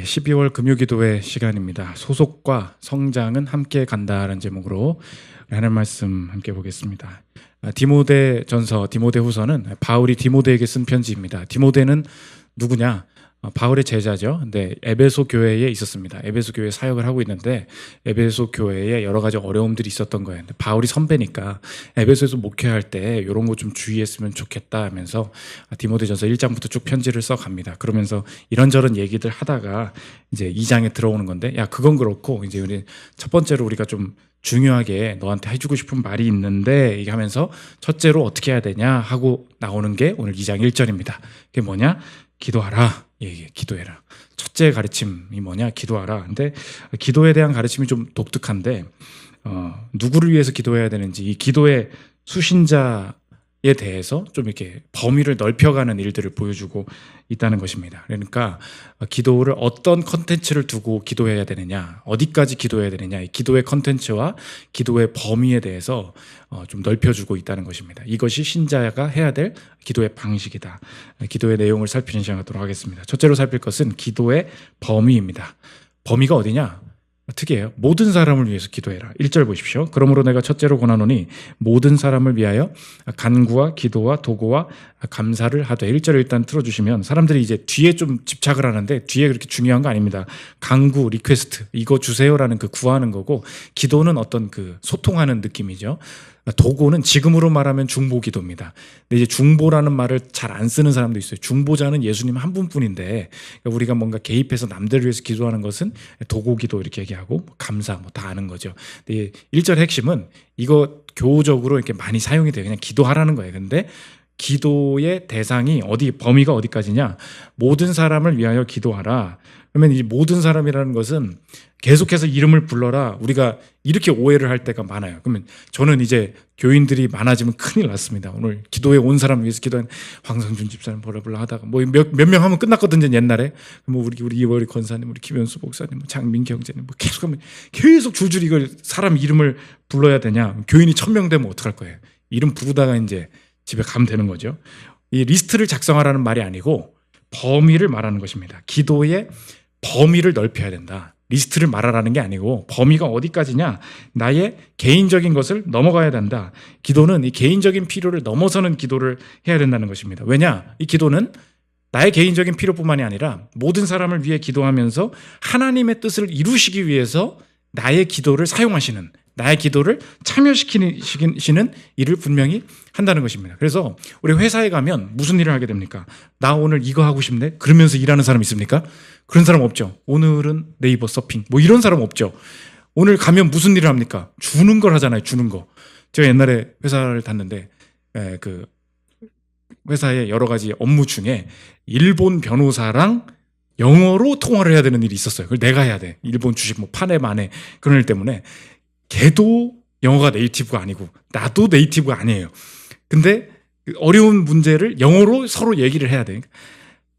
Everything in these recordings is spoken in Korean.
12월 금요기도회 시간입니다. 소속과 성장은 함께 간다라는 제목으로 하나님 말씀 함께 보겠습니다. 디모데전서, 디모데후서는 바울이 디모데에게 쓴 편지입니다. 디모데는 누구냐? 바울의 제자죠. 근데 에베소 교회에 있었습니다. 에베소 교회에 사역을 하고 있는데 에베소 교회에 여러 가지 어려움들이 있었던 거예요. 근데 바울이 선배니까 에베소에서 목회할 때 이런 거 좀 주의했으면 좋겠다 하면서 디모데전서 1장부터 쭉 편지를 써갑니다. 그러면서 이런저런 얘기들 하다가 이제 2장에 들어오는 건데, 야 그건 그렇고 이제 우리 첫 번째로 우리가 좀 중요하게 너한테 해주고 싶은 말이 있는데, 이게 하면서 첫째로 어떻게 해야 되냐 하고 나오는 게 오늘 2장 1절입니다. 그게 뭐냐? 기도하라. 기도해라. 첫째 가르침이 뭐냐? 기도하라. 근데 기도에 대한 가르침이 좀 독특한데, 누구를 위해서 기도해야 되는지, 이 기도의 수신자에 대해서 좀 이렇게 범위를 넓혀가는 일들을 보여주고 있다는 것입니다. 그러니까 기도를 어떤 컨텐츠를 두고 기도해야 되느냐, 어디까지 기도해야 되느냐, 이 기도의 컨텐츠와 기도의 범위에 대해서 좀 넓혀주고 있다는 것입니다. 이것이 신자가 해야 될 기도의 방식이다. 기도의 내용을 살피는 시간 갖도록 하겠습니다. 첫째로 살필 것은 기도의 범위입니다. 범위가 어디냐? 특이해요. 모든 사람을 위해서 기도해라. 1절 보십시오. 그러므로 내가 첫째로 권하노니 모든 사람을 위하여 간구와 기도와 도구와 감사를 하되. 1절을 일단 틀어주시면 사람들이 이제 뒤에 좀 집착을 하는데 뒤에 그렇게 중요한 거 아닙니다. 간구, 리퀘스트, 이거 주세요라는 그 구하는 거고, 기도는 어떤 그 소통하는 느낌이죠. 도구는 지금으로 말하면 중보기도입니다. 근데 이제 중보라는 말을 잘 안 쓰는 사람도 있어요. 중보자는 예수님 한 분뿐인데 우리가 뭔가 개입해서 남들을 위해서 기도하는 것은 도구기도 이렇게 얘기하고, 감사 뭐 다 아는 거죠. 근데 1절 핵심은 이거 교우적으로 이렇게 많이 사용이 돼요. 그냥 기도하라는 거예요. 근데 기도의 대상이 범위가 어디까지냐? 모든 사람을 위하여 기도하라. 그러면 이 모든 사람이라는 것은 계속해서 이름을 불러라. 우리가 이렇게 오해를 할 때가 많아요. 그러면 저는 이제 교인들이 많아지면 큰일 났습니다. 오늘 기도에 온 사람 위해서 기도한 황성준 집사님 보라불라 하다가 뭐 몇 명 하면 끝났거든요. 옛날에 뭐 우리 이월이 권사님, 우리 김현수 목사님, 뭐 장민기 형제님, 뭐 계속 줄줄이 이걸 사람 이름을 불러야 되냐? 교인이 1000명 되면 어떡할 거예요? 이름 부르다가 이제 집에 가면 되는 거죠. 이 리스트를 작성하라는 말이 아니고 범위를 말하는 것입니다. 기도의 범위를 넓혀야 된다. 리스트를 말하라는 게 아니고 범위가 어디까지냐? 나의 개인적인 것을 넘어가야 된다. 기도는 이 개인적인 필요를 넘어서는 기도를 해야 된다는 것입니다. 왜냐? 이 기도는 나의 개인적인 필요뿐만이 아니라 모든 사람을 위해 기도하면서 하나님의 뜻을 이루시기 위해서 나의 기도를 사용하시는, 나의 기도를 참여시키시는 일을 분명히 한다는 것입니다. 그래서 우리 회사에 가면 무슨 일을 하게 됩니까? 나 오늘 이거 하고 싶네? 그러면서 일하는 사람 있습니까? 그런 사람 없죠. 오늘은 네이버 서핑 뭐 이런 사람 없죠. 오늘 가면 무슨 일을 합니까? 주는 걸 하잖아요. 주는 거. 제가 옛날에 회사를 다녔는데 그 회사의 여러 가지 업무 중에 일본 변호사랑 영어로 통화를 해야 되는 일이 있었어요. 그걸 내가 해야 돼. 일본 주식 뭐 파네 마네 그런 일 때문에. 걔도 영어가 네이티브가 아니고 나도 네이티브가 아니에요. 근데 어려운 문제를 영어로 서로 얘기를 해야 돼.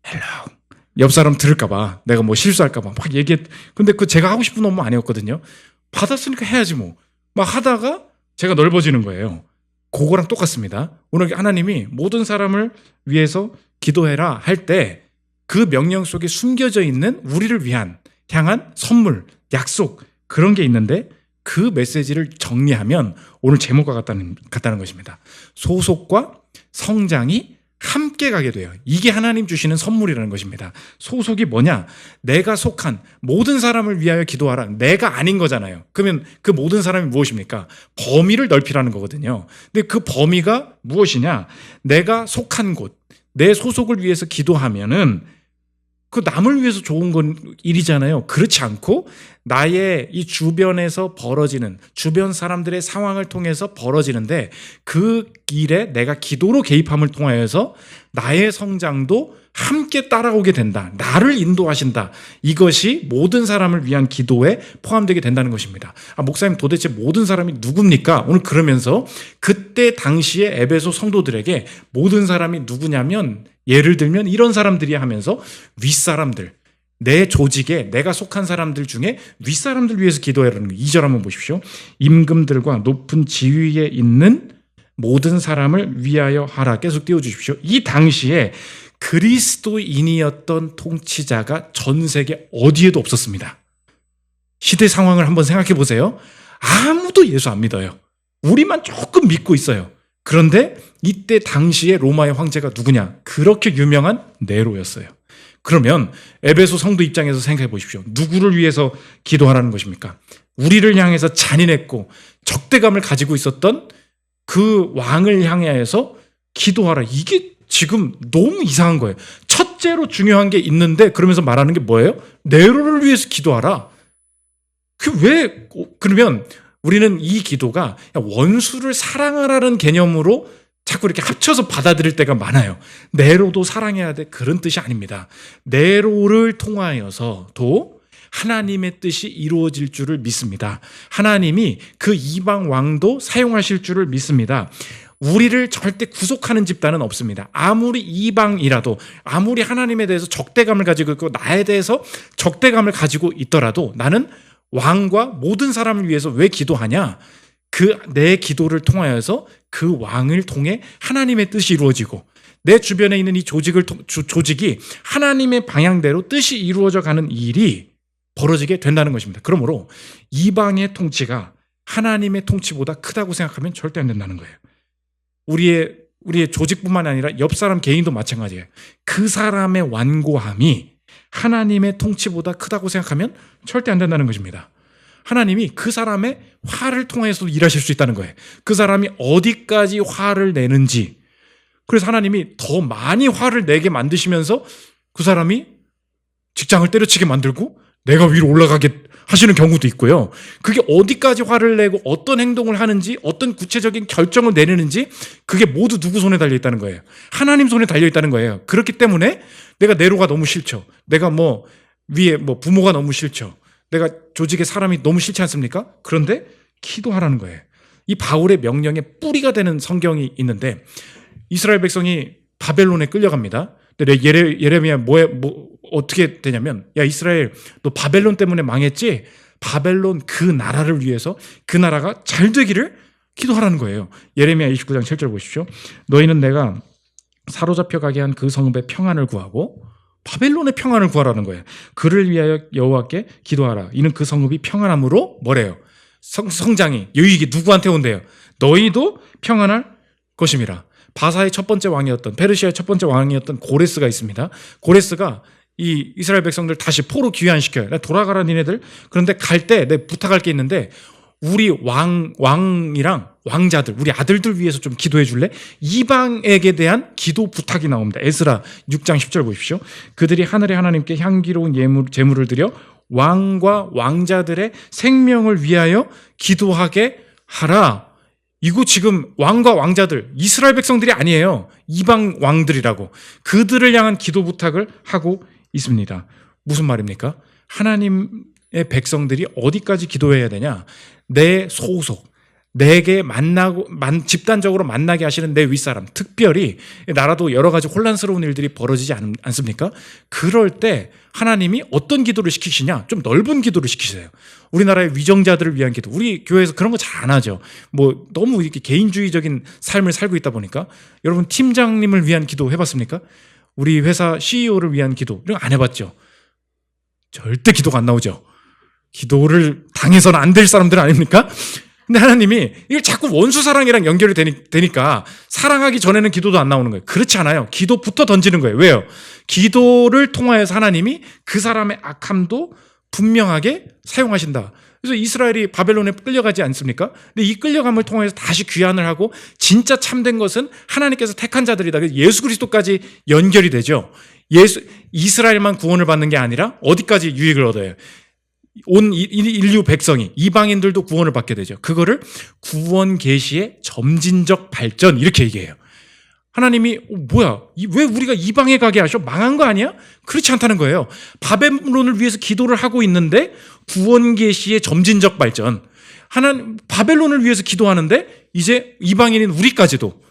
Hello. 옆 사람 들을까 봐, 내가 뭐 실수할까 봐 막 근데 그 제가 하고 싶은 업무 아니었거든요. 받았으니까 해야지 뭐. 막 하다가 제가 넓어지는 거예요. 그거랑 똑같습니다. 오늘 하나님이 모든 사람을 위해서 기도해라 할 때 그 명령 속에 숨겨져 있는 우리를 향한 선물, 약속, 그런 게 있는데 그 메시지를 정리하면 오늘 제목과 같다는 것입니다. 소속과 성장이 함께 가게 돼요. 이게 하나님 주시는 선물이라는 것입니다. 소속이 뭐냐? 내가 속한 모든 사람을 위하여 기도하라. 내가 아닌 거잖아요. 그러면 그 모든 사람이 무엇입니까? 범위를 넓히라는 거거든요. 근데 그 범위가 무엇이냐? 내가 속한 곳, 내 소속을 위해서 기도하면은 그 남을 위해서 좋은 건 일이잖아요. 그렇지 않고 나의 이 주변에서 벌어지는, 주변 사람들의 상황을 통해서 벌어지는데 그 일에 내가 기도로 개입함을 통하여서 나의 성장도 함께 따라오게 된다. 나를 인도하신다. 이것이 모든 사람을 위한 기도에 포함되게 된다는 것입니다. 목사님 도대체 모든 사람이 누굽니까? 오늘 그러면서 그때 당시에 에베소 성도들에게 모든 사람이 누구냐면, 예를 들면 이런 사람들이 하면서 윗사람들, 내 조직에 내가 속한 사람들 중에 윗사람들 위해서 기도해라는 거예요. 2절 한번 보십시오. 임금들과 높은 지위에 있는 모든 사람을 위하여 하라. 계속 띄워주십시오. 이 당시에 그리스도인이었던 통치자가 전 세계 어디에도 없었습니다. 시대 상황을 한번 생각해 보세요. 아무도 예수 안 믿어요. 우리만 조금 믿고 있어요. 그런데 이때 당시에 로마의 황제가 누구냐? 그렇게 유명한 네로였어요. 그러면 에베소 성도 입장에서 생각해 보십시오. 누구를 위해서 기도하라는 것입니까? 우리를 향해서 잔인했고 적대감을 가지고 있었던 그 왕을 향해서 기도하라. 이게 지금 너무 이상한 거예요. 첫째로 중요한 게 있는데 그러면서 말하는 게 뭐예요? 네로를 위해서 기도하라. 그러면 우리는 이 기도가 원수를 사랑하라는 개념으로 자꾸 이렇게 합쳐서 받아들일 때가 많아요. 네로도 사랑해야 돼. 그런 뜻이 아닙니다. 네로를 통하여서도 하나님의 뜻이 이루어질 줄을 믿습니다. 하나님이 그 이방 왕도 사용하실 줄을 믿습니다. 우리를 절대 구속하는 집단은 없습니다. 아무리 이방이라도, 아무리 하나님에 대해서 적대감을 가지고 있고 나에 대해서 적대감을 가지고 있더라도 나는 왕과 모든 사람을 위해서 왜 기도하냐? 내 기도를 통하여서 그 왕을 통해 하나님의 뜻이 이루어지고 내 주변에 있는 이 조직이 하나님의 방향대로 뜻이 이루어져 가는 일이 벌어지게 된다는 것입니다. 그러므로 이방의 통치가 하나님의 통치보다 크다고 생각하면 절대 안 된다는 거예요. 우리의 조직뿐만 아니라 옆 사람 개인도 마찬가지예요. 그 사람의 완고함이 하나님의 통치보다 크다고 생각하면 절대 안 된다는 것입니다. 하나님이 그 사람의 화를 통해서 일하실 수 있다는 거예요. 그 사람이 어디까지 화를 내는지. 그래서 하나님이 더 많이 화를 내게 만드시면서 그 사람이 직장을 때려치게 만들고 내가 위로 올라가게 하시는 경우도 있고요. 그게 어디까지 화를 내고 어떤 행동을 하는지, 어떤 구체적인 결정을 내리는지 그게 모두 누구 손에 달려있다는 거예요. 하나님 손에 달려있다는 거예요. 그렇기 때문에 내가 네로가 너무 싫죠. 내가 위에 부모가 너무 싫죠. 내가 조직에 사람이 너무 싫지 않습니까? 그런데 기도하라는 거예요. 이 바울의 명령의 뿌리가 되는 성경이 있는데 이스라엘 백성이 바벨론에 끌려갑니다. 근데 예레미야 어떻게 되냐면, 야 이스라엘 너 바벨론 때문에 망했지? 바벨론 그 나라를 위해서 그 나라가 잘 되기를 기도하라는 거예요. 예레미야 29장 7절 보십시오. 너희는 내가 사로잡혀 가게 한 그 성읍의 평안을 구하고 바벨론의 평안을 구하라는 거예요. 그를 위하여 여호와께 기도하라. 이는 그 성읍이 평안함으로 뭐래요? 성장이 유익이 누구한테 온대요? 너희도 평안할 것임이라. 바사의 첫 번째 왕이었던, 페르시아의 첫 번째 왕이었던 고레스가 있습니다. 고레스가 이 이스라엘 백성들 다시 포로 귀환시켜요. 돌아가라 니네들. 그런데 갈 때 내 부탁할 게 있는데 우리 왕이랑 왕자들, 우리 아들들 위해서 좀 기도해 줄래? 이방에게 대한 기도 부탁이 나옵니다. 에스라 6장 10절 보십시오. 그들이 하늘의 하나님께 향기로운 제물을 드려 왕과 왕자들의 생명을 위하여 기도하게 하라. 이거 지금 왕과 왕자들, 이스라엘 백성들이 아니에요. 이방 왕들이라고. 그들을 향한 기도 부탁을 하고 있습니다. 무슨 말입니까? 하나님의 백성들이 어디까지 기도해야 되냐? 내 소속, 내게 집단적으로 만나게 하시는 내 윗사람, 특별히 나라도 여러 가지 혼란스러운 일들이 벌어지지 않습니까? 그럴 때 하나님이 어떤 기도를 시키시냐? 좀 넓은 기도를 시키세요. 우리나라의 위정자들을 위한 기도. 우리 교회에서 그런 거 잘 안 하죠. 너무 이렇게 개인주의적인 삶을 살고 있다 보니까. 여러분 팀장님을 위한 기도 해봤습니까? 우리 회사 CEO를 위한 기도 이런 거 안 해봤죠? 절대 기도가 안 나오죠. 기도를 당해서는 안 될 사람들 아닙니까? 근데 하나님이 이걸 자꾸 원수 사랑이랑 연결이 되니까 사랑하기 전에는 기도도 안 나오는 거예요. 그렇지 않아요. 기도부터 던지는 거예요. 왜요? 기도를 통하여서 하나님이 그 사람의 악함도 분명하게 사용하신다. 그래서 이스라엘이 바벨론에 끌려가지 않습니까? 근데 이 끌려감을 통해서 다시 귀환을 하고 진짜 참된 것은 하나님께서 택한 자들이다. 그래서 예수 그리스도까지 연결이 되죠. 이스라엘만 구원을 받는 게 아니라 어디까지 유익을 얻어요? 온 인류 백성이, 이방인들도 구원을 받게 되죠. 그거를 구원 계시의 점진적 발전 이렇게 얘기해요. 하나님이 뭐야? 왜 우리가 이방에 가게 하셔? 망한 거 아니야? 그렇지 않다는 거예요. 바벨론을 위해서 기도를 하고 있는데 구원 계시의 점진적 발전. 바벨론을 위해서 기도하는데 이제 이방인인 우리까지도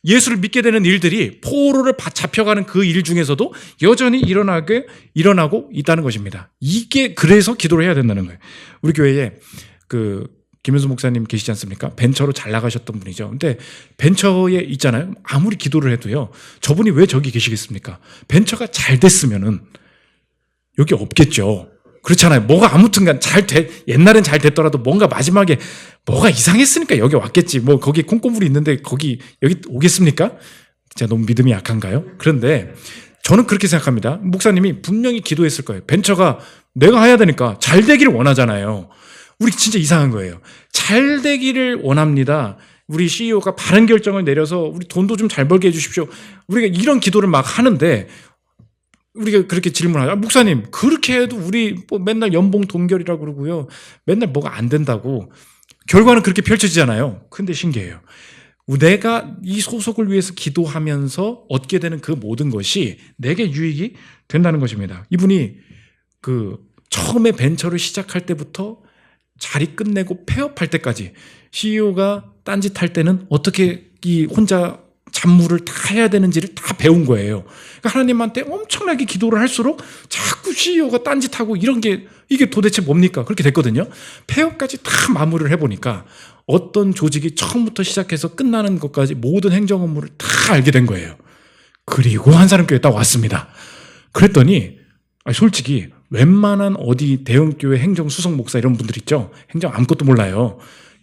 예수를 믿게 되는 일들이 포로를 잡혀가는 그 일 중에서도 여전히 일어나고 있다는 것입니다. 이게 그래서 기도를 해야 된다는 거예요. 우리 교회에 김현수 목사님 계시지 않습니까? 벤처로 잘 나가셨던 분이죠. 근데 벤처에 있잖아요. 아무리 기도를 해도요. 저분이 왜 저기 계시겠습니까? 벤처가 잘 됐으면은 여기 없겠죠. 그렇잖아요. 뭐가 아무튼간 옛날엔 잘 됐더라도 뭔가 마지막에 뭐가 이상했으니까 여기 왔겠지. 뭐 거기 콩고물이 있는데 여기 오겠습니까? 제가 너무 믿음이 약한가요? 그런데 저는 그렇게 생각합니다. 목사님이 분명히 기도했을 거예요. 벤처가 내가 해야 되니까 잘 되기를 원하잖아요. 우리 진짜 이상한 거예요. 잘 되기를 원합니다. 우리 CEO가 바른 결정을 내려서 우리 돈도 좀 잘 벌게 해주십시오. 우리가 이런 기도를 막 하는데 우리가 그렇게 질문하죠. 목사님 그렇게 해도 우리 뭐 맨날 연봉 동결이라고 그러고요. 맨날 뭐가 안 된다고. 결과는 그렇게 펼쳐지잖아요. 근데 신기해요. 내가 이 소속을 위해서 기도하면서 얻게 되는 그 모든 것이 내게 유익이 된다는 것입니다. 이분이 그 처음에 벤처를 시작할 때부터 자리 끝내고 폐업할 때까지 CEO가 딴짓할 때는 어떻게 이 혼자 잡무를 다 해야 되는지를 다 배운 거예요. 그러니까 하나님한테 엄청나게 기도를 할수록 자꾸 CEO가 딴짓하고 이런 게 이게 도대체 뭡니까? 그렇게 됐거든요. 폐업까지 다 마무리를 해보니까 어떤 조직이 처음부터 시작해서 끝나는 것까지 모든 행정 업무를 다 알게 된 거예요. 그리고 한사람교회에 딱 왔습니다. 그랬더니 솔직히 웬만한 어디 대형교회 행정 수석 목사 이런 분들 있죠. 행정 아무것도 몰라요.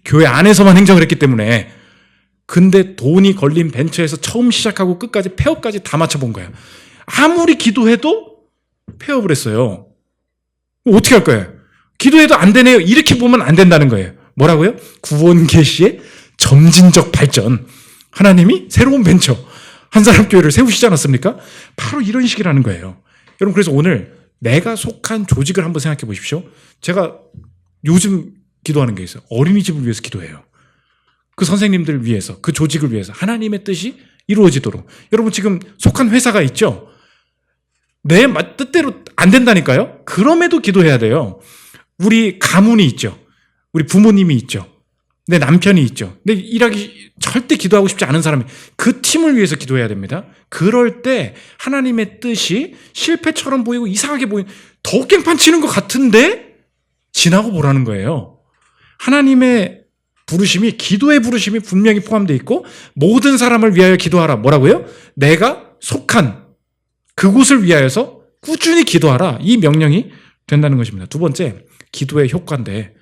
교회 안에서만 행정을 했기 때문에. 근데 돈이 걸린 벤처에서 처음 시작하고 끝까지 폐업까지 다 맞춰본 거예요. 아무리 기도해도 폐업을 했어요. 어떻게 할 거예요? 기도해도 안 되네요. 이렇게 보면 안 된다는 거예요. 뭐라고요? 구원 계시의 점진적 발전. 하나님이 새로운 벤처 한사람교회를 세우시지 않았습니까? 바로 이런 식이라는 거예요. 여러분 그래서 오늘 내가 속한 조직을 한번 생각해 보십시오. 제가 요즘 기도하는 게 있어요. 어린이집을 위해서 기도해요. 그 선생님들을 위해서, 그 조직을 위해서 하나님의 뜻이 이루어지도록. 여러분 지금 속한 회사가 있죠? 내 뜻대로 안 된다니까요? 그럼에도 기도해야 돼요. 우리 가문이 있죠. 우리 부모님이 있죠. 내 남편이 있죠. 근데 일하기 절대 기도하고 싶지 않은 사람이 그 팀을 위해서 기도해야 됩니다. 그럴 때 하나님의 뜻이 실패처럼 보이고 이상하게 더 깽판 치는 것 같은데 지나고 보라는 거예요. 하나님의 부르심이 기도의 부르심이 분명히 포함되어 있고 모든 사람을 위하여 기도하라. 뭐라고요? 내가 속한 그곳을 위하여서 꾸준히 기도하라. 이 명령이 된다는 것입니다. 두 번째, 기도의 효과인데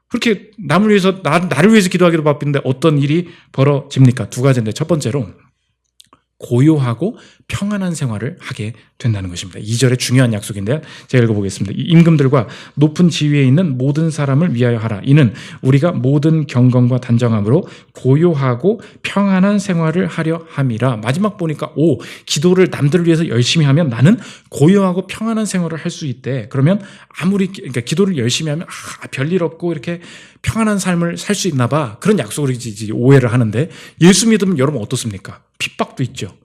그렇게 남을 위해서 나를 위해서 기도하기도 바쁜데 어떤 일이 벌어집니까? 두 가지인데 첫 번째로 고요하고 평안한 생활을 하게 된다는 것입니다. 2절의 중요한 약속인데요. 제가 읽어보겠습니다. 임금들과 높은 지위에 있는 모든 사람을 위하여 하라. 이는 우리가 모든 경건과 단정함으로 고요하고 평안한 생활을 하려 함이라. 마지막 보니까 기도를 남들을 위해서 열심히 하면 나는 고요하고 평안한 생활을 할 수 있대. 그러면 그러니까 기도를 열심히 하면 별일 없고 이렇게 평안한 삶을 살 수 있나 봐. 그런 약속을 오해를 하는데 예수 믿으면 여러분 어떻습니까? 핍박도 있죠.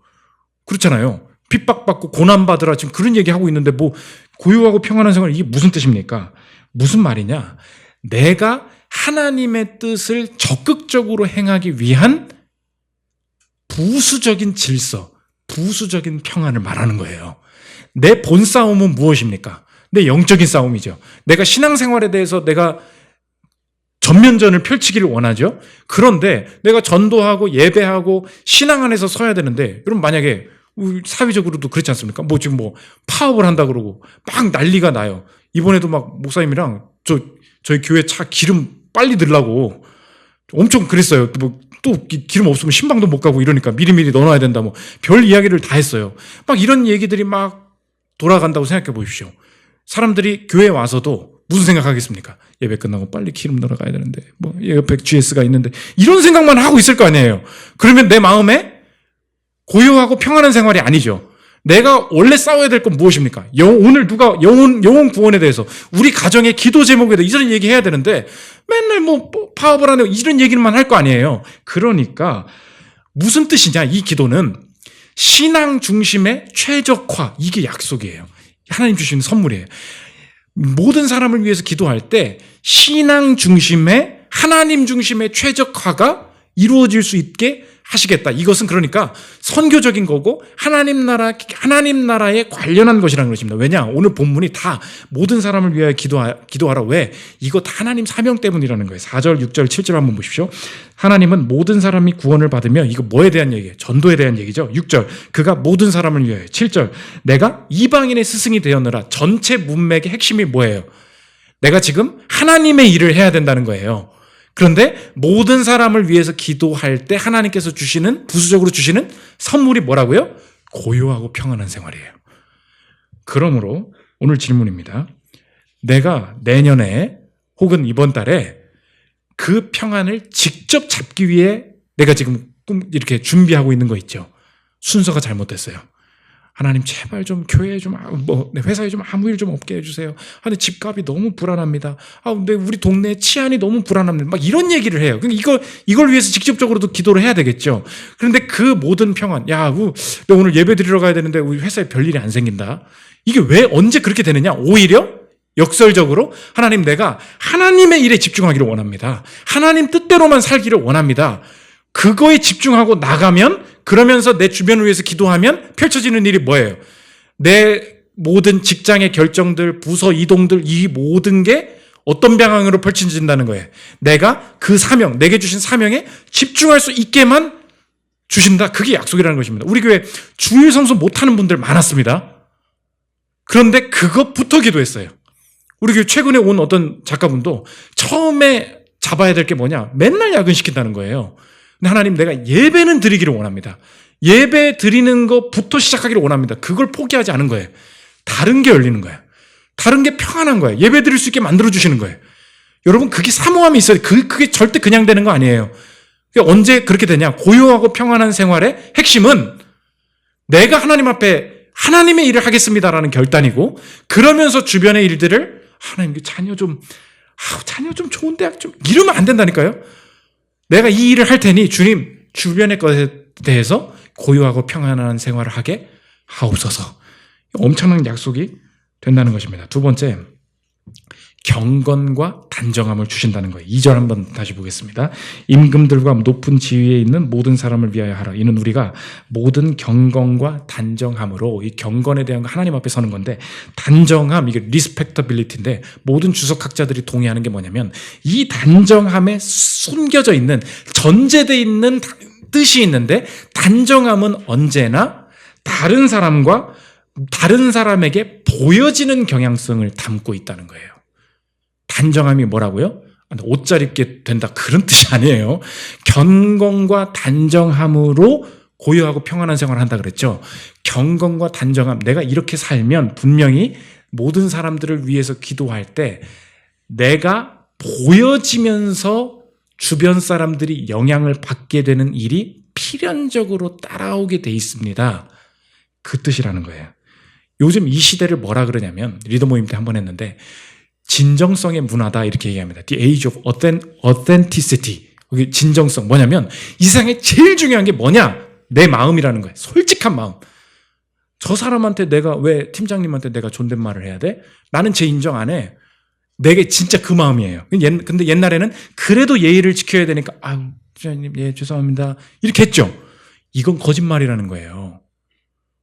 그렇잖아요. 핍박받고 고난받으라 지금 그런 얘기하고 있는데 뭐 고요하고 평안한 생활 이게 무슨 뜻입니까? 무슨 말이냐? 내가 하나님의 뜻을 적극적으로 행하기 위한 부수적인 질서, 부수적인 평안을 말하는 거예요. 내 본 싸움은 무엇입니까? 내 영적인 싸움이죠. 내가 신앙생활에 대해서 내가 전면전을 펼치기를 원하죠. 그런데 내가 전도하고 예배하고 신앙 안에서 서야 되는데 여러분 만약에 사회적으로도 그렇지 않습니까? 뭐 지금 뭐 파업을 한다 그러고 막 난리가 나요. 이번에도 막 목사님이랑 저희 교회 차 기름 빨리 넣으려고 엄청 그랬어요. 뭐 또 기름 없으면 신방도 못 가고 이러니까 미리미리 넣어놔야 된다. 뭐 별 이야기를 다 했어요. 막 이런 얘기들이 막 돌아간다고 생각해 보십시오. 사람들이 교회에 와서도 무슨 생각하겠습니까? 예배 끝나고 빨리 기름 넣으러 가야 되는데 뭐 옆에 GS가 있는데 이런 생각만 하고 있을 거 아니에요. 그러면 내 마음에 고요하고 평안한 생활이 아니죠. 내가 원래 싸워야 될 건 무엇입니까? 오늘 누가 영혼 구원에 대해서 우리 가정의 기도 제목에 대해서 이런 얘기 해야 되는데 맨날 뭐 파업을 하네 이런 얘기만 할 거 아니에요. 그러니까 무슨 뜻이냐? 이 기도는 신앙 중심의 최적화, 이게 약속이에요. 하나님 주시는 선물이에요. 모든 사람을 위해서 기도할 때 신앙 중심의 하나님 중심의 최적화가 이루어질 수 있게 하시겠다. 이것은 그러니까 선교적인 거고 하나님 나라에 관련한 것이라는 것입니다. 왜냐? 오늘 본문이 다 모든 사람을 위하여 기도하라. 왜? 이거 다 하나님 사명 때문이라는 거예요. 4절, 6절, 7절 한번 보십시오. 하나님은 모든 사람이 구원을 받으며, 이거 뭐에 대한 얘기예요? 전도에 대한 얘기죠. 6절, 그가 모든 사람을 위하여. 7절, 내가 이방인의 스승이 되었느라. 전체 문맥의 핵심이 뭐예요? 내가 지금 하나님의 일을 해야 된다는 거예요. 그런데 모든 사람을 위해서 기도할 때 하나님께서 부수적으로 주시는 선물이 뭐라고요? 고요하고 평안한 생활이에요. 그러므로 오늘 질문입니다. 내가 내년에 혹은 이번 달에 그 평안을 직접 잡기 위해 내가 지금 이렇게 준비하고 있는 거 있죠. 순서가 잘못됐어요. 하나님 제발 좀 교회에 회사에 좀 아무 일 좀 없게 해주세요. 근데 집값이 너무 불안합니다. 근데 우리 동네 치안이 너무 불안합니다. 막 이런 얘기를 해요. 그러니까 이걸 위해서 직접적으로도 기도를 해야 되겠죠. 그런데 그 모든 평안, 내가 오늘 예배 드리러 가야 되는데 우리 회사에 별일이 안 생긴다. 이게 왜 언제 그렇게 되느냐? 오히려 역설적으로 하나님, 내가 하나님의 일에 집중하기를 원합니다. 하나님 뜻대로만 살기를 원합니다. 그거에 집중하고 나가면, 그러면서 내 주변을 위해서 기도하면 펼쳐지는 일이 뭐예요? 내 모든 직장의 결정들, 부서 이동들, 이 모든 게 어떤 방향으로 펼쳐진다는 거예요? 내가 그 사명, 내게 주신 사명에 집중할 수 있게만 주신다. 그게 약속이라는 것입니다. 우리 교회 주일 성수 못하는 분들 많았습니다. 그런데 그것부터 기도했어요. 우리 교회 최근에 온 어떤 작가분도 처음에 잡아야 될 게 뭐냐? 맨날 야근시킨다는 거예요. 근데 하나님, 내가 예배는 드리기를 원합니다. 예배 드리는 것부터 시작하기를 원합니다. 그걸 포기하지 않은 거예요. 다른 게 열리는 거예요. 다른 게 평안한 거예요. 예배 드릴 수 있게 만들어주시는 거예요. 여러분, 그게 사모함이 있어요. 그게 절대 그냥 되는 거 아니에요. 언제 그렇게 되냐? 고요하고 평안한 생활의 핵심은 내가 하나님 앞에 하나님의 일을 하겠습니다라는 결단이고, 그러면서 주변의 일들을 하나님, 자녀 좀 좋은 대학 좀, 이러면 안 된다니까요. 내가 이 일을 할 테니 주님, 주변의 것에 대해서 고요하고 평안한 생활을 하게 하옵소서. 엄청난 약속이 된다는 것입니다. 두 번째, 경건과 단정함을 주신다는 거예요. 2절 한번 다시 보겠습니다. 임금들과 높은 지위에 있는 모든 사람을 위하여 하라. 이는 우리가 모든 경건과 단정함으로, 이 경건에 대한 거 하나님 앞에 서는 건데, 단정함, 이게 리스펙터빌리티인데, 모든 주석학자들이 동의하는 게 뭐냐면, 이 단정함에 숨겨져 있는, 전제되어 있는 뜻이 있는데, 단정함은 언제나 다른 사람에게 보여지는 경향성을 담고 있다는 거예요. 단정함이 뭐라고요? 옷 잘 입게 된다, 그런 뜻이 아니에요. 경건과 단정함으로 고요하고 평안한 생활을 한다 그랬죠. 경건과 단정함, 내가 이렇게 살면 분명히 모든 사람들을 위해서 기도할 때 내가 보여지면서 주변 사람들이 영향을 받게 되는 일이 필연적으로 따라오게 돼 있습니다. 그 뜻이라는 거예요. 요즘 이 시대를 뭐라 그러냐면, 리더 모임 때 한번 했는데, 진정성의 문화다, 이렇게 얘기합니다. The age of authenticity. 진정성 뭐냐면, 이 세상에 제일 중요한 게 뭐냐? 내 마음이라는 거예요. 솔직한 마음. 저 사람한테 왜 팀장님한테 내가 존댓말을 해야 돼? 나는 제 인정 안 해. 내게 진짜 그 마음이에요. 근데 옛날에는 그래도 예의를 지켜야 되니까, 팀장님, 예, 죄송합니다, 이렇게 했죠. 이건 거짓말이라는 거예요.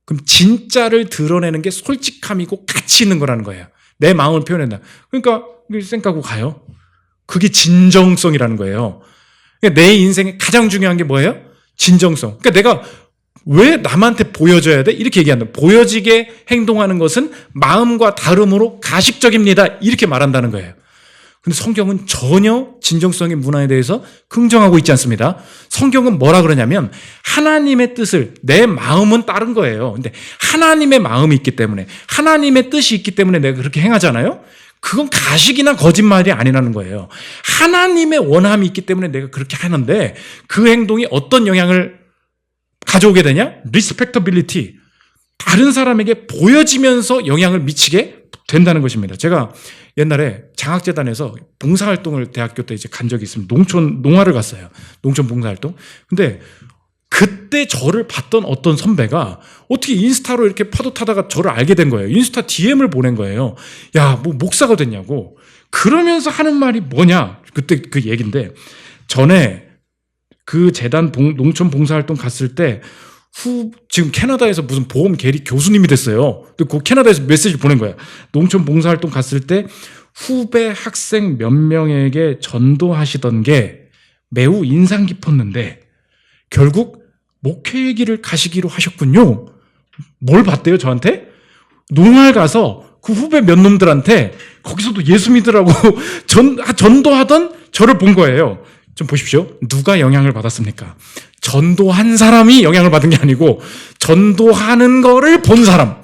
그럼 진짜를 드러내는 게 솔직함이고 가치 있는 거라는 거예요. 내 마음을 표현한다. 그러니까 쌩까고 가요. 그게 진정성이라는 거예요. 그러니까 내 인생에 가장 중요한 게 뭐예요? 진정성. 그러니까 내가 왜 남한테 보여줘야 돼? 이렇게 얘기한다. 보여지게 행동하는 것은 마음과 다름으로 가식적입니다, 이렇게 말한다는 거예요. 근데 성경은 전혀 진정성의 문화에 대해서 긍정하고 있지 않습니다. 성경은 뭐라 그러냐면, 하나님의 뜻을, 내 마음은 다른 거예요. 근데 하나님의 마음이 있기 때문에, 하나님의 뜻이 있기 때문에 내가 그렇게 행하잖아요. 그건 가식이나 거짓말이 아니라는 거예요. 하나님의 원함이 있기 때문에 내가 그렇게 하는데, 그 행동이 어떤 영향을 가져오게 되냐? 리스펙터빌리티. 다른 사람에게 보여지면서 영향을 미치게 된다는 것입니다. 제가 옛날에 장학재단에서 봉사활동을 대학교 때 간 적이 있습니다. 농화를 갔어요. 농촌 봉사활동. 근데 그때 저를 봤던 어떤 선배가 어떻게 인스타로 이렇게 파도 타다가 저를 알게 된 거예요. 인스타 DM을 보낸 거예요. 야, 뭐 목사가 됐냐고. 그러면서 하는 말이 뭐냐? 그때 그 얘기인데, 전에 그 재단 농촌 봉사활동 갔을 때 지금 캐나다에서 무슨 보험 계리 교수님이 됐어요. 그 캐나다에서 메시지 보낸 거야. 농촌 봉사활동 갔을 때 후배 학생 몇 명에게 전도하시던 게 매우 인상 깊었는데 결국 목회의 길을 가시기로 하셨군요. 뭘 봤대요, 저한테? 농활 가서 그 후배 몇 놈들한테 거기서도 예수 믿으라고 전도하던 저를 본 거예요. 좀 보십시오. 누가 영향을 받았습니까? 전도한 사람이 영향을 받은 게 아니고 전도하는 거를 본 사람,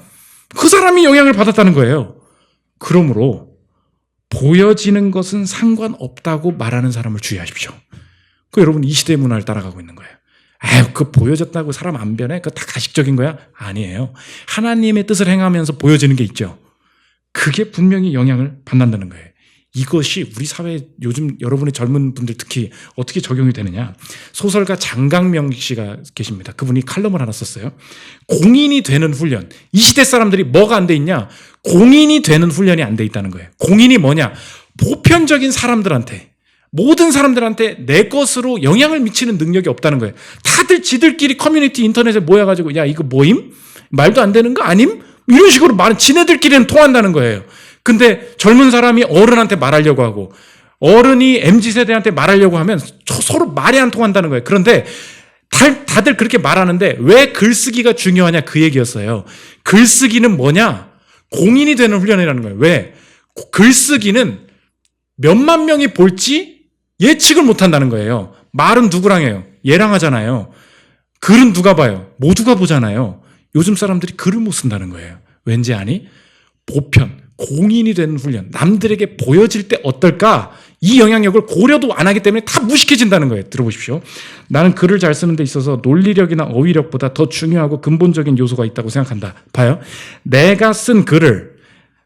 그 사람이 영향을 받았다는 거예요. 그러므로 보여지는 것은 상관없다고 말하는 사람을 주의하십시오. 여러분 이 시대의 문화를 따라가고 있는 거예요. 아유, 그 보여졌다고 사람 안 변해? 그거 다 가식적인 거야? 아니에요. 하나님의 뜻을 행하면서 보여지는 게 있죠. 그게 분명히 영향을 받는다는 거예요. 이것이 우리 사회에 요즘 여러분의 젊은 분들 특히 어떻게 적용이 되느냐. 소설가 장강명 씨가 계십니다. 그분이 칼럼을 하나 썼어요. 공인이 되는 훈련. 이 시대 사람들이 뭐가 안 돼 있냐? 공인이 되는 훈련이 안 돼 있다는 거예요. 공인이 뭐냐? 보편적인 사람들한테, 모든 사람들한테 내 것으로 영향을 미치는 능력이 없다는 거예요. 다들 지들끼리 커뮤니티 인터넷에 모여가지고 야 이거 뭐임? 말도 안 되는 거 아님? 이런 식으로 말은 지네들끼리는 통한다는 거예요. 근데 젊은 사람이 어른한테 말하려고 하고 어른이 MZ세대한테 말하려고 하면 서로 말이 안 통한다는 거예요. 그런데 다들 그렇게 말하는데 왜 글쓰기가 중요하냐 그 얘기였어요. 글쓰기는 뭐냐? 공인이 되는 훈련이라는 거예요. 왜? 글쓰기는 몇만 명이 볼지 예측을 못한다는 거예요. 말은 누구랑 해요? 얘랑 하잖아요. 글은 누가 봐요? 모두가 보잖아요. 요즘 사람들이 글을 못 쓴다는 거예요. 왠지 아니? 보편, 공인이 되는 훈련, 남들에게 보여질 때 어떨까? 이 영향력을 고려도 안 하기 때문에 다 무식해진다는 거예요. 들어보십시오. 나는 글을 잘 쓰는 데 있어서 논리력이나 어휘력보다 더 중요하고 근본적인 요소가 있다고 생각한다. 봐요. 내가 쓴 글을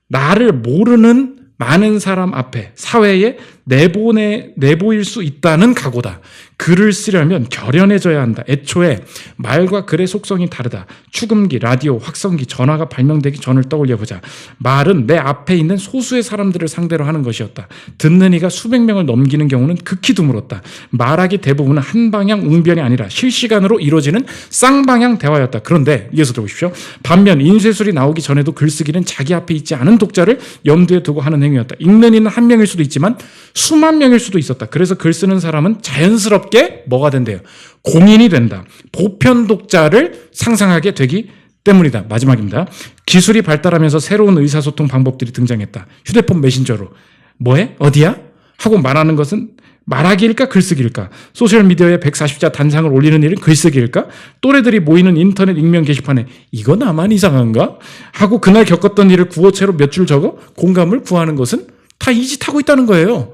나를 모르는 많은 사람 앞에 사회에 내보일 수 있다는 각오다. 글을 쓰려면 결연해져야 한다. 애초에 말과 글의 속성이 다르다. 축음기, 라디오, 확성기, 전화가 발명되기 전을 떠올려보자. 말은 내 앞에 있는 소수의 사람들을 상대로 하는 것이었다. 듣는 이가 수백 명을 넘기는 경우는 극히 드물었다. 말하기 대부분은 한 방향 웅변이 아니라 실시간으로 이루어지는 쌍방향 대화였다. 그런데 이어서 들어보십시오. 반면 인쇄술이 나오기 전에도 글쓰기는 자기 앞에 있지 않은 독자를 염두에 두고 하는 행위였다. 읽는 이는 한 명일 수도 있지만 수만 명일 수도 있었다. 그래서 글 쓰는 사람은 자연스럽게 뭐가 된대요? 공인이 된다. 보편 독자를 상상하게 되기 때문이다. 마지막입니다. 기술이 발달하면서 새로운 의사소통 방법들이 등장했다. 휴대폰 메신저로 뭐해? 어디야? 하고 말하는 것은 말하기일까 글쓰기일까? 소셜미디어에 140자 단상을 올리는 일은 글쓰기일까? 또래들이 모이는 인터넷 익명 게시판에 이거 나만 이상한가? 하고 그날 겪었던 일을 구어체로 몇 줄 적어 공감을 구하는 것은 다 이 짓 하고 있다는 거예요.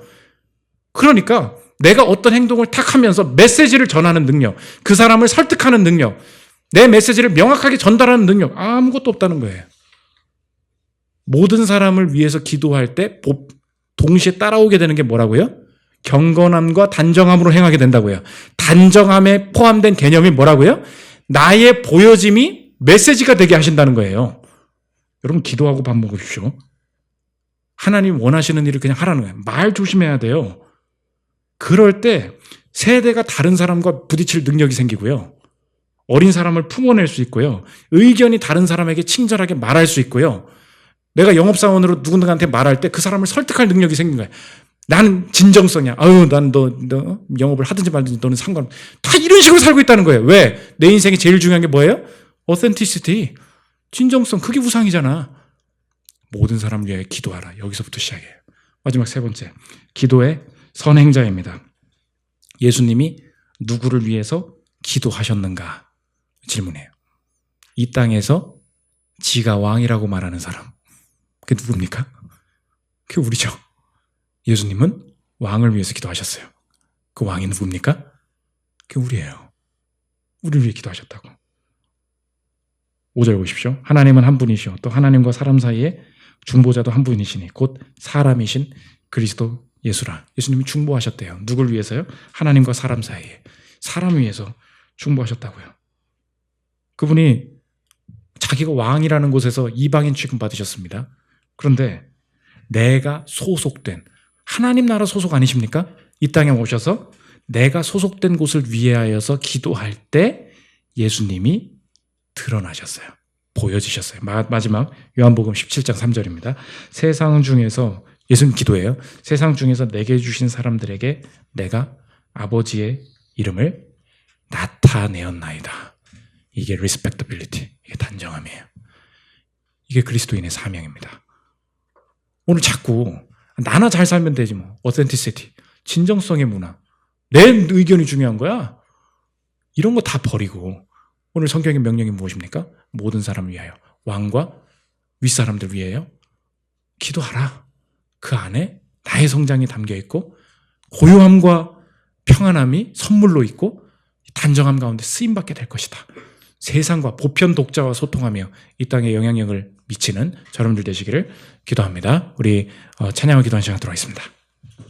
그러니까 내가 어떤 행동을 탁 하면서 메시지를 전하는 능력, 그 사람을 설득하는 능력, 내 메시지를 명확하게 전달하는 능력 아무것도 없다는 거예요. 모든 사람을 위해서 기도할 때 동시에 따라오게 되는 게 뭐라고요? 경건함과 단정함으로 행하게 된다고요. 단정함에 포함된 개념이 뭐라고요? 나의 보여짐이 메시지가 되게 하신다는 거예요. 여러분 기도하고 밥 먹으십시오. 하나님 원하시는 일을 그냥 하라는 거예요. 말 조심해야 돼요. 그럴 때 세대가 다른 사람과 부딪힐 능력이 생기고요. 어린 사람을 품어낼 수 있고요. 의견이 다른 사람에게 친절하게 말할 수 있고요. 내가 영업사원으로 누군가한테 말할 때 그 사람을 설득할 능력이 생긴 거예요. 나는 진정성이야. 아유, 난 너 영업을 하든지 말든지 너는 상관. 다 이런 식으로 살고 있다는 거예요. 왜? 내 인생에 제일 중요한 게 뭐예요? authenticity. 진정성. 그게 우상이잖아. 모든 사람을 위해 기도하라. 여기서부터 시작해요. 마지막 세 번째. 기도의 선행자입니다. 예수님이 누구를 위해서 기도하셨는가? 질문해요. 이 땅에서 지가 왕이라고 말하는 사람. 그게 누굽니까? 그게 우리죠. 예수님은 왕을 위해서 기도하셨어요. 그 왕이 누굽니까? 그게 우리예요. 우리를 위해 기도하셨다고. 5절 보십시오. 하나님은 한 분이시오. 또 하나님과 사람 사이에 중보자도 한 분이시니 곧 사람이신 그리스도 예수라. 예수님이 중보하셨대요. 누굴 위해서요? 하나님과 사람 사이에. 사람 위해서 중보하셨다고요. 그분이 자기가 왕이라는 곳에서 이방인 취급받으셨습니다. 그런데 내가 소속된 하나님 나라 소속 아니십니까? 이 땅에 오셔서 내가 소속된 곳을 위하여서 기도할 때 예수님이 드러나셨어요. 보여지셨어요. 마지막 요한복음 17장 3절입니다. 세상 중에서 예수님 기도예요. 세상 중에서 내게 주신 사람들에게 내가 아버지의 이름을 나타내었나이다. 이게 respectability, 이게 단정함이에요. 이게 그리스도인의 사명입니다. 오늘 자꾸 나나 잘 살면 되지 뭐. authenticity, 진정성의 문화. 내 의견이 중요한 거야. 이런 거 다 버리고 오늘 성경의 명령이 무엇입니까? 모든 사람을 위하여, 왕과 윗사람들 위하여 기도하라. 그 안에 나의 성장이 담겨 있고 고요함과 평안함이 선물로 있고 단정함 가운데 쓰임받게 될 것이다. 세상과 보편 독자와 소통하며 이 땅에 영향력을 미치는 여러분들 되시기를 기도합니다. 우리 찬양을 기도하는 시간 들어가겠습니다.